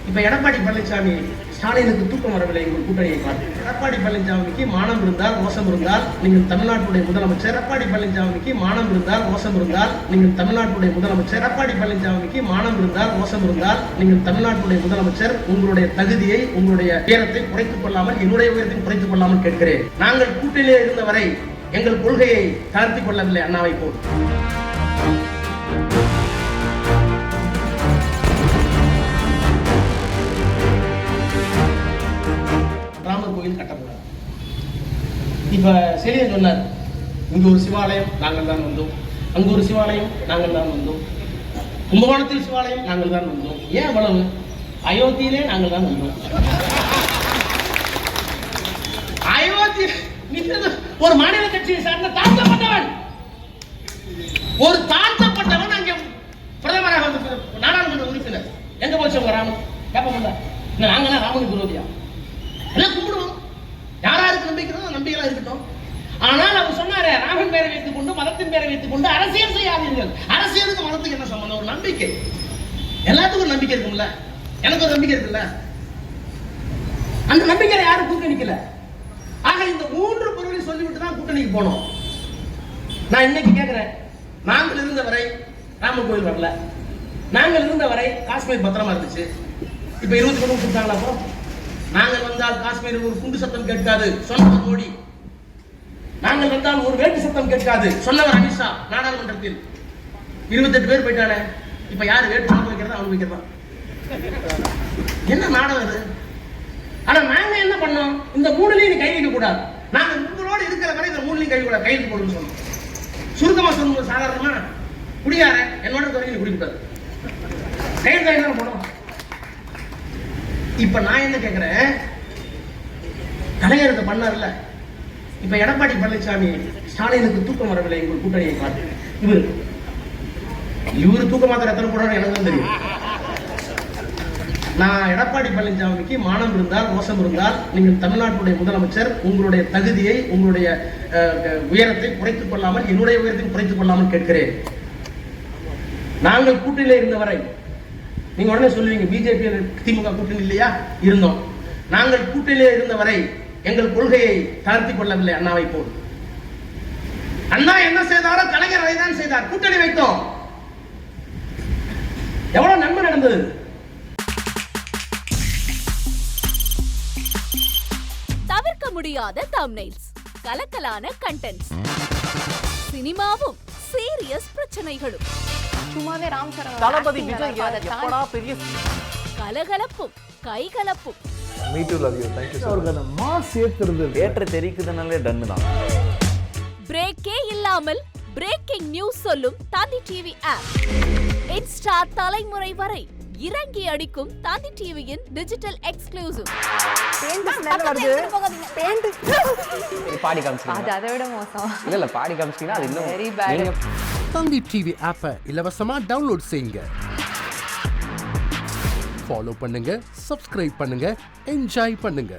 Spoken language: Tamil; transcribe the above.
இப்ப எடப்பாடி பழனிசாமி ஸ்டாலினுக்கு தூக்கம் வரவில்லை. உங்கள் கூட்டணியை பார்த்து எடப்பாடி பழனிசாமிக்கு மானம் இருந்தால் மோசம் இருந்தால் நீங்கள் தமிழ்நாட்டுடைய முதலமைச்சர். எடப்பாடி பழனிசாமிக்கு மானம் இருந்தால் மோசம் இருந்தால் நீங்கள் தமிழ்நாட்டுடைய முதலமைச்சர். எடப்பாடி பழனிசாமிக்கு மானம் இருந்தால் மோசம் இருந்தால் நீங்கள் தமிழ்நாட்டுடைய முதலமைச்சர். உங்களுடைய தகுதியை, உங்களுடைய உயரத்தை குறைத்துக் கொள்ளாமல், என்னுடைய உயரத்தை குறைத்துக் கொள்ளாமல் கேட்கிறேன். நாங்கள் கூட்டணியிலே இருந்தவரை எங்கள் கொள்கையை தளர்த்திக் கொள்ளவில்லை அண்ணாவை போல். ராமர் கோயில் கட்டப்படும். இப்ப செலியன் சொன்னார், இங்க ஒரு சிவாலயம் நாங்கள் தான் வந்தோம், அங்க ஒரு சிவாலயம் நாங்கள் தான் வந்தோம், கும்பகோணத்தில் சிவாலயம் நாங்கள் தான் வந்தோம். ஏன் அவ்வளவு? அயோத்தியிலே நாங்கள் தான் வந்தோம். அயோத்தி ஒரு மாநில கட்சியை சார்ந்த தாழ்த்தப்பட்டவன், ஒரு தாழ்த்தப்பட்டவன் அங்கே பிரதமராக வந்து நாடாளுமன்ற உறுப்பினர். எங்க போச்சு உங்க ராமன்? கேட்போம்ல, நாங்களாம் ராமனுக்கு விரோதியா? எல்லாம் கும்பிடுவோம். யாராருக்கு நம்பிக்கிறதோ நம்பிக்கைலாம் இருக்கட்டும். ஆனால் அவர் சொன்னாரு, ராமன் பேரை வைத்துக் கொண்டு, மதத்தின் பேரை வைத்துக் கொண்டு அரசியல் செய்யாதீர்கள். அரசியலுக்கு மதத்துக்கு என்ன சம்பந்தம்? ஒரு நம்பிக்கை, எல்லாத்துக்கும் ஒரு நம்பிக்கை இருக்கும்ல. எனக்கு ஒரு நம்பிக்கை இருக்குல்ல. அந்த நம்பிக்கையை யாரும் கூட்டணிக்கல. ஆக இந்த மூன்று பொருளை சொல்லிவிட்டு தான் கூட்டணிக்கு போனோம். நான் இன்னைக்கு கேட்கிறேன், நாங்கள் இருந்த வரை ராமர் கோயில் வரல, நாங்கள் இருந்த வரை காஷ்மீர் பத்திரமா இருந்துச்சு. இப்ப 20 கோடி கொடுத்தாங்களா? அப்போ நாங்கள் வந்தால் காஷ்மீரில் ஒரு குண்டு சத்தம் கேட்காது சொன்னவர் மோடி, நாங்கள் வந்தால் ஒரு வேட்டு சத்தம் கேட்காது சொன்னவர் அமித்ஷா. நாடாளுமன்றத்தில் 28 பேர் போயிட்டானே. இப்ப யாரு வேட்டு சத்தம் வைக்கிறதா? அவங்க வைக்கிறதா? என்ன நாடகம் இது? ஆனா நாங்க என்ன பண்ணோம்? இந்த மூணுலையும் கை வைக்க கூடாது. நாங்க உங்களோட இருக்கிற வரை இந்த மூணுலையும் கையெழுத்து போடுன்னு சொன்னோம். சுருக்கமா சொல்லுங்க, சாதாரணமா குடியார என்னோட வரைக்கும் குடிக்கூடாது, கையெழுத்து என்ன போனோம். இப்ப நான் என்ன கேட்கிறேன், கலைஞர் பண்ணார்ல, இப்ப எடப்பாடி பழனிசாமி ஸ்டாலினுக்கு தூக்கம் வரவில்லை. உங்கள் கூட்டணியை பார்த்து இவரு தூக்க மாத்திரம் எத்தனை போடுறாரு எனக்கு தான் தெரியும். நான் எடப்பாடி பழனிசாமிக்கு மானம் இருந்தால் மோசம் இருந்தால் நீங்கள் தமிழ்நாட்டுடைய முதலமைச்சர். உங்களுடைய தகுதியை, உங்களுடைய உயரத்தை குறைத்துக் கொள்ளாமல், என்னுடைய உயரத்தை குறைத்துக் கொள்ளாமல் கேட்கிறேன். நாங்கள் கூட்டணியில இருந்தவரை நீங்க உடனே சொல்லுவீங்க, பிஜேபி திமுக கூட்டணி இல்லையா? இருந்தோம். நாங்கள் கூட்டணியிலே இருந்தவரை எங்கள் கொள்கையை தளர்த்திக் கொள்ளவில்லை அண்ணாவை போல். அண்ணா என்ன செய்தாரோ கலைஞர் அதைதான் செய்தார். கூட்டணி வைத்தோம். எவ்வளவு நன்மை நடந்தது. தவிர்க்க முடியாத தம்ப்நெயில்ஸ், கலக்கலான கண்டென்ட்ஸ், சினிமாவும் சீரியஸ் பிரச்சனைகளும், சும்மாவே ராம் சரண் தளபதி விஜய் எப்படா பெரிய கலகலப்பும் கைகலப்பும். Me too love you. Thank you. அவருக்கு அந்த மாஸ் ஏத்துறது தியேட்டர் தெரிக்குதுனாலே டன் தான். பிரேக்கே இல்லாமல் பிரேக்கிங் நியூஸ் சொல்லும் தந்தி டிவி ஆப். இன்ஸ்டா தலைமுறை வரை இறங்கி அடிக்கும் தந்தி டிவியின் டிஜிட்டல் எக்ஸ்க்ளூசிவ். பாடி காமிச்சீங்க. அது அதை விட மோசம். இல்ல பாடி காமிச்சீங்கன்னா அது இன்னும் வெரி பேட். தந்தி டிவி ஆப்பை இலவசமா டவுன்லோட் செய்யுங்க. ஃபாலோ பண்ணுங்க, சப்ஸ்கிரைப் பண்ணுங்க, என்ஜாய் பண்ணுங்க.